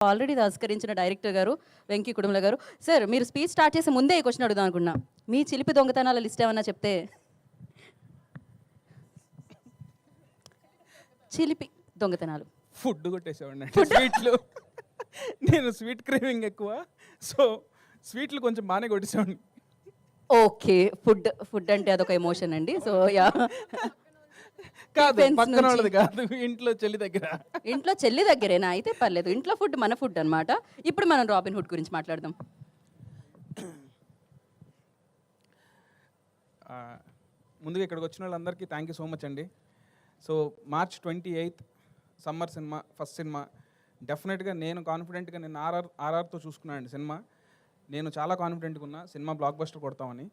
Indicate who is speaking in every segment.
Speaker 1: Already తస్కరించిన director గారు వెంకీ కుడుముల గారు. Sir మీరు స్పీచ్ స్టార్ట్ చేసే ముందే ఈ క్వశ్చన్ అడుగుదాం అనుకున్నా. మీ చిలిపి దొంగతనాల లిస్ట్ ఏమన్నా చెప్తే. చిలిపి దొంగతనాలు.
Speaker 2: ఫుడ్ కొట్టేసేవాడిని స్వీట్లు. నేను స్వీట్ క్రేవింగ్ ఎక్కువ, సో స్వీట్లు కొంచెం బాగానే కొట్టేసేవాడిని.
Speaker 1: ఓకే, ఫుడ్ అంటే అదొక ఎమోషన్ అండి. సో యా,
Speaker 2: కాదు పక్కన వాళ్ళది కాదు, ఇంట్లో చెల్లి దగ్గర.
Speaker 1: ఇంట్లో చెల్లి దగ్గరేనా? అయితే పర్లేదు, ఇంట్లో ఫుడ్ మన ఫుడ్ అనమాట. ఇప్పుడు మనం రాబిన్ హుడ్ గురించి మాట్లాడదాం.
Speaker 2: ముందుగా ఇక్కడికి వచ్చిన వాళ్ళందరికీ థ్యాంక్ యూ సో మచ్ అండి. So March 28 summer cinema, first cinema. డెఫినెట్గా నేను కాన్ఫిడెంట్గా నేను ఆర్ఆర్తో చూసుకున్నాను సినిమా. నేను చాలా కాన్ఫిడెంట్గా ఉన్నా సినిమా బ్లాక్ బస్టర్ కొడతామని.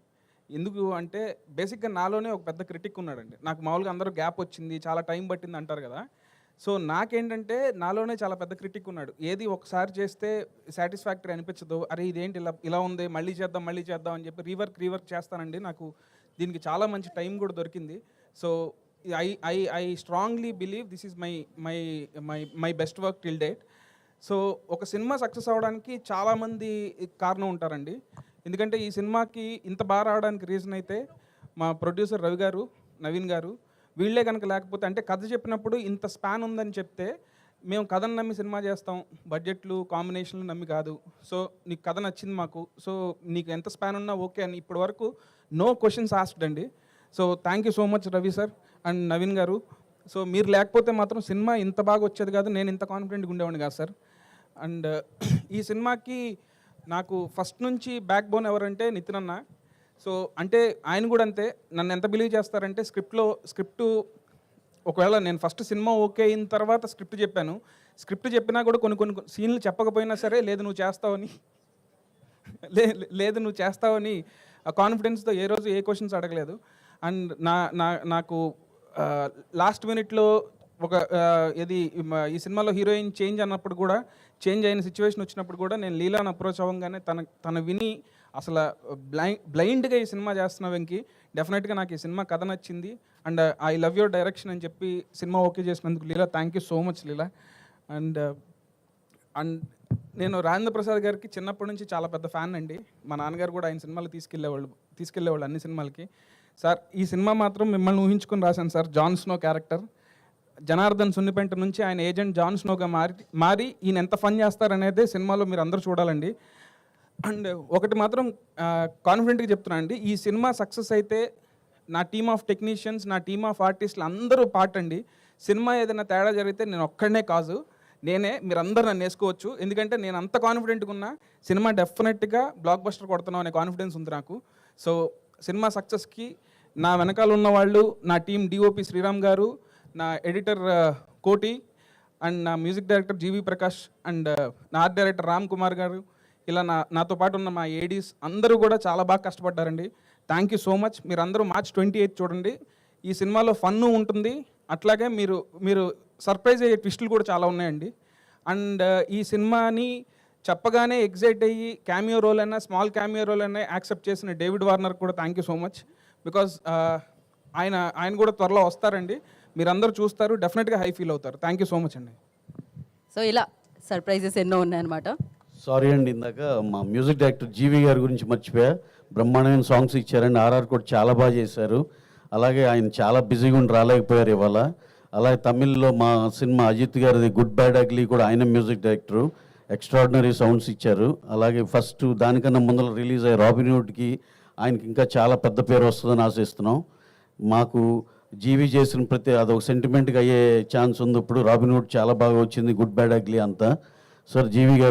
Speaker 2: ఎందుకు అంటే బేసిక్గా నాలోనే ఒక పెద్ద క్రిటిక్ ఉన్నాడండి. నాకు మామూలుగా అందరూ గ్యాప్ వచ్చింది, చాలా టైం పట్టింది అంటారు కదా. సో నాకేంటంటే నాలోనే చాలా పెద్ద క్రిటిక్ ఉన్నాడు. ఏది ఒకసారి చేస్తే సాటిస్ఫాక్టరీ అనిపించదు, అరే ఇదేంటి ఇలా ఉంది, మళ్ళీ చేద్దాం అని చెప్పి రీవర్క్ చేస్తానండి. నాకు దీనికి చాలా మంచి టైం కూడా దొరికింది. So I strongly believe this is my best work till date. So ఒక సినిమా సక్సెస్ అవ్వడానికి చాలామంది కారణం ఉంటారండి. ఎందుకంటే ఈ సినిమాకి ఇంత బాగా రావడానికి రీజన్ అయితే మా ప్రొడ్యూసర్ రవి గారు, నవీన్ గారు, వీళ్ళే కనుక లేకపోతే, అంటే కథ చెప్పినప్పుడు ఇంత స్పాన్ ఉందని చెప్తే మేము కథను నమ్మి సినిమా చేస్తాం, బడ్జెట్లు కాంబినేషన్లు నమ్మి కాదు. సో నీకు కథ నచ్చింది మాకు, సో నీకు ఎంత స్పాన్ ఉన్నా ఓకే అని ఇప్పటి వరకు నో క్వశ్చన్స్ ఆస్క్డ్ అండి. So thank you so much Ravi sir and Naveen గారు. సో మీరు లేకపోతే మాత్రం సినిమా ఇంత బాగా వచ్చేది కాదు, నేను ఇంత కాన్ఫిడెంట్గా ఉండేవాడిని కాదు సార్. అండ్ ఈ సినిమాకి నాకు ఫస్ట్ నుంచి బ్యాక్ బోన్ ఎవరంటే నితిన్ అన్న. సో అంటే ఆయన కూడా అంతే, నన్ను ఎంత బిలీవ్ చేస్తారంటే స్క్రిప్టు ఒకవేళ నేను ఫస్ట్ సినిమా ఓకే అయిన తర్వాత స్క్రిప్ట్ చెప్పినా కూడా కొన్ని సీన్లు చెప్పకపోయినా సరే లేదు నువ్వు చేస్తావని ఆ కాన్ఫిడెన్స్తో ఏ రోజు ఏ క్వశ్చన్స్ అడగలేదు. అండ్ నాకు లాస్ట్ మినిట్లో ఒక ఈ సినిమాలో హీరోయిన్ చేంజ్ అయిన సిచ్యువేషన్ వచ్చినప్పుడు కూడా నేను లీలాని అప్రోచ్ అవ్వగానే తన విని అసలు బ్లైండ్గా ఈ సినిమా చేస్తున్న వెంకి, డెఫినెట్గా నాకు ఈ సినిమా కథ నచ్చింది and I love your direction అని చెప్పి సినిమా ఓకే చేసినందుకు Leela thank you so much Leela. And నేను రాజేంద్ర ప్రసాద్ గారికి చిన్నప్పటి నుంచి చాలా పెద్ద ఫ్యాన్ అండి. మా నాన్నగారు కూడా ఆయన సినిమాలు తీసుకెళ్ళేవాళ్ళు అన్ని సినిమాలకి. సార్ ఈ సినిమా మాత్రం మిమ్మల్ని ఊహించుకొని రాశాను sir. Jon Snow character Janardhan Sunnipenta నుంచి ఆయన ఏజెంట్ జాన్ స్నోగా మారి ఈయన ఎంత ఫన్ చేస్తారనేదే సినిమాలో మీరు అందరూ చూడాలండి. అండ్ ఒకటి మాత్రం కాన్ఫిడెంట్గా చెప్తున్నాను అండి, ఈ సినిమా సక్సెస్ అయితే నా టీమ్ ఆఫ్ టెక్నీషియన్స్, నా టీమ్ ఆఫ్ ఆర్టిస్టులు అందరూ పార్ట్ అండి. సినిమా ఏదైనా తేడా జరిగితే నేను ఒక్కడనే కాదు, మీరందరూ నన్ను వేసుకోవచ్చు. ఎందుకంటే నేను అంత కాన్ఫిడెంట్గా ఉన్నా సినిమా డెఫినెట్గా బ్లాక్ బస్టర్ కొడుతున్నాం అనే కాన్ఫిడెన్స్ ఉంది నాకు. సో సినిమా సక్సెస్కి నా వెనకాల ఉన్న వాళ్ళు, నా టీం డిఓపి శ్రీరామ్ గారు, నా ఎడిటర్ కోటి అండ్ నా music director GV Prakash and నా ఆర్ట్ డైరెక్టర్ రామ్ కుమార్ గారు, ఇలా నాతో పాటు ఉన్న మా ఏడీస్ అందరూ కూడా చాలా బాగా కష్టపడ్డారండి. Thank you so much. మీరందరూ March 28 చూడండి. ఈ సినిమాలో ఫన్ను ఉంటుంది, అట్లాగే మీరు సర్ప్రైజ్ అయ్యే ట్విస్టులు కూడా చాలా ఉన్నాయండి. అండ్ ఈ సినిమాని చెప్పగానే ఎగ్జైట్ అయ్యి క్యామియో రోల్ అయినా స్మాల్ క్యామియో రోల్ అయినా యాక్సెప్ట్ చేసిన డేవిడ్ వార్నర్ కూడా thank you so much. Because ఆయన కూడా త్వరలో వస్తారండి, మీరందరూ చూస్తారు, డెఫినెట్గా హై ఫీల్ అవుతారు. థ్యాంక్ యూ సో మచ్ అండి.
Speaker 1: సో ఇలా సర్ప్రైజెస్ ఎన్నో ఉన్నాయన్నమాట.
Speaker 3: సారీ అండి, ఇందాక మా మ్యూజిక్ డైరెక్టర్ జీవి గారి గురించి మర్చిపోయా. బ్రహ్మాండమైన సాంగ్స్ ఇచ్చారండి, ఆర్ఆర్ కూడా చాలా బాగా చేశారు. అలాగే ఆయన చాలా బిజీగా ఉండి రాలేకపోయారు ఇవాళ. అలాగే తమిళ్లో మా సినిమా అజిత్ గారిది గుడ్ బ్యాడ్ అగ్లీ కూడా ఆయన మ్యూజిక్ డైరెక్టరు, ఎక్స్ట్రాడినరీ సౌండ్స్ ఇచ్చారు. అలాగే ఫస్ట్ దానికన్నా ముందర రిలీజ్ అయ్యే రాబిన్ హుడ్కి ఆయనకి ఇంకా చాలా పెద్ద పేరు వస్తుందని ఆశిస్తున్నాం. మాకు జీవి చేసిన అదొక సెంటిమెంట్గా అయ్యే ఛాన్స్ ఉంది. ఇప్పుడు రాబిన్ హుడ్ చాలా బాగా వచ్చింది, గుడ్ బ్యాడ్ అగ్లీ అంతా. సార్ జీవి గారు